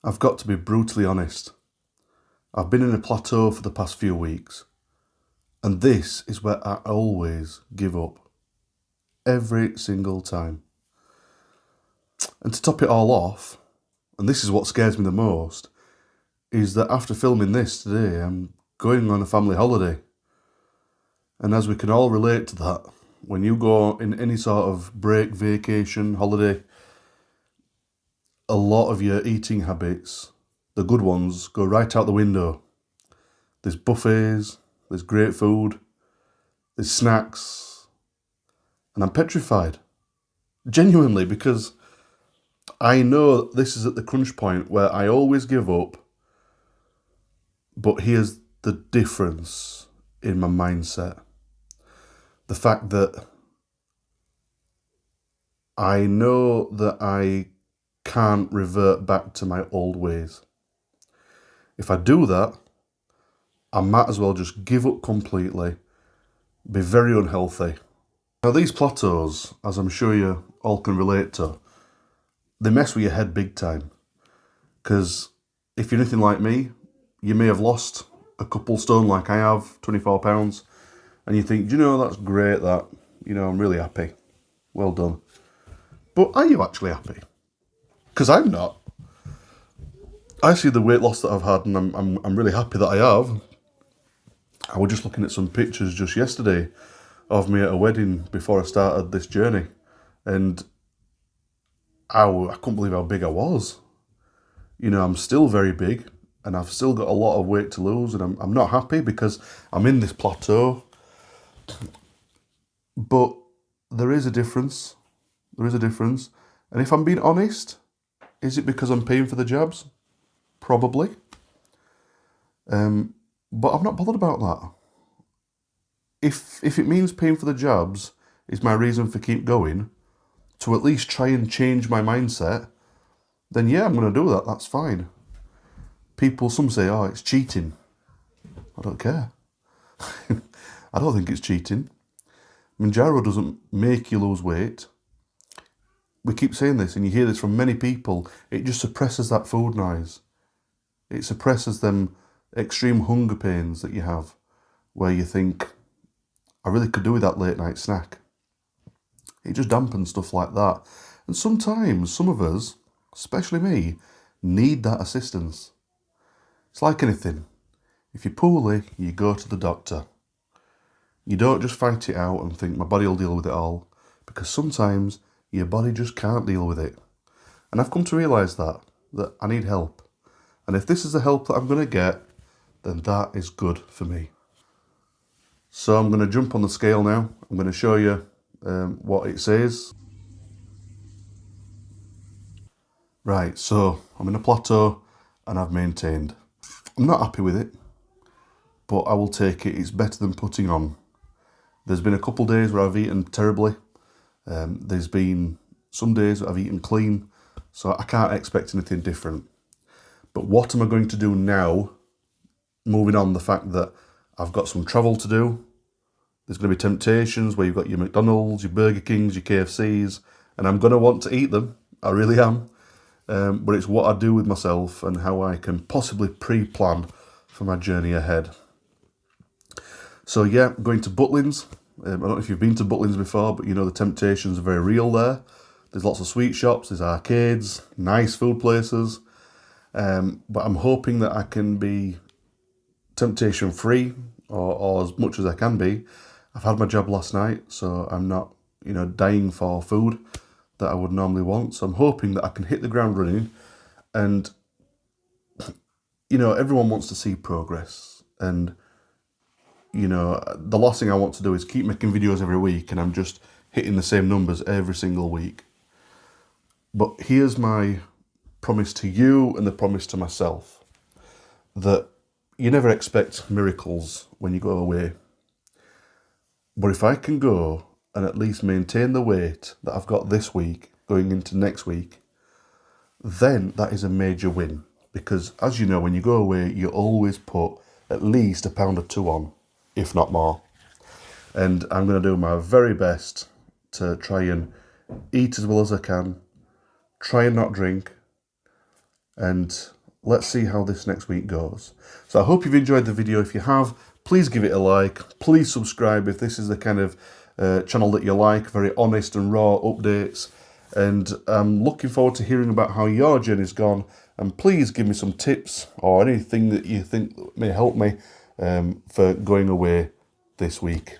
I've got to be brutally honest. I've been in a plateau for the past few weeks, and this is where I always give up. Every single time. And to top it all off, and this is what scares me the most, is that after filming this today, I'm going on a family holiday. And as we can all relate to that, when you go in any sort of break, vacation, holiday, a lot of your eating habits, the good ones, go right out the window. There's buffets, there's great food, there's snacks, and I'm petrified. Genuinely, because I know this is at the crunch point where I always give up, but here's the difference in my mindset. The fact that I know that I can't revert back to my old ways. If I do that, I might as well just give up completely, be very unhealthy. Now these plateaus, as I'm sure you all can relate to, they mess with your head big time. Because if you're anything like me, you may have lost a couple stone like I have, 24 pounds, and you think, do you know, that's great, that, you know, I'm really happy. Well done. But are you actually happy? Because I'm not. I see the weight loss that I've had, and I'm really happy that I have. I was just looking at some pictures just yesterday of me at a wedding before I started this journey, and I couldn't believe how big I was. You know, I'm still very big, and I've still got a lot of weight to lose, and I'm not happy because I'm in this plateau. But there is a difference. There is a difference. And if I'm being honest, is it because I'm paying for the jabs? Probably. But I'm not bothered about that. If it means paying for the jabs is my reason for keep going, to at least try and change my mindset, then yeah, I'm going to do that. That's fine. Some say, oh, it's cheating. I don't care. I don't think it's cheating. Mounjaro doesn't make you lose weight. We keep saying this, and you hear this from many people. It just suppresses that food noise. It suppresses them extreme hunger pains that you have, where you think, I really could do with that late night snack. It just dampens stuff like that. And sometimes, some of us, especially me, need that assistance. It's like anything. If you're poorly, you go to the doctor. You don't just fight it out and think my body will deal with it all, because sometimes your body just can't deal with it. And I've come to realise that I need help. And if this is the help that I'm going to get, then that is good for me. So I'm going to jump on the scale now. I'm going to show you what it says. Right, so I'm in a plateau and I've maintained. I'm not happy with it, but I will take it. It's better than putting on. There's been a couple of days where I've eaten terribly. There's been some days that I've eaten clean, so I can't expect anything different. But what am I going to do now, moving on the fact that I've got some travel to do? There's going to be temptations where you've got your McDonald's, your Burger Kings, your KFCs, and I'm going to want to eat them. I really am. But it's what I do with myself and how I can possibly pre-plan for my journey ahead. So yeah, I'm going to Butlins. I don't know if you've been to Butlins before, but you know the temptations are very real there. There's lots of sweet shops, there's arcades, nice food places. But I'm hoping that I can be temptation free, or as much as I can be. I've had my jab last night, so I'm not, dying for food that I would normally want. So I'm hoping that I can hit the ground running, and everyone wants to see progress. And the last thing I want to do is keep making videos every week and I'm just hitting the same numbers every single week. But here's my promise to you and the promise to myself, that you never expect miracles when you go away. But if I can go and at least maintain the weight that I've got this week going into next week, then that is a major win. Because as you know, when you go away, you always put at least a pound or two on, if not more. And I'm going to do my very best to try and eat as well as I can, try and not drink, and let's see how this next week goes. So I hope you've enjoyed the video. If you have, please give it a like. Please subscribe if this is the kind of channel that you like, very honest and raw updates. And I'm looking forward to hearing about how your journey's gone. And please give me some tips or anything that you think may help me for going away this week.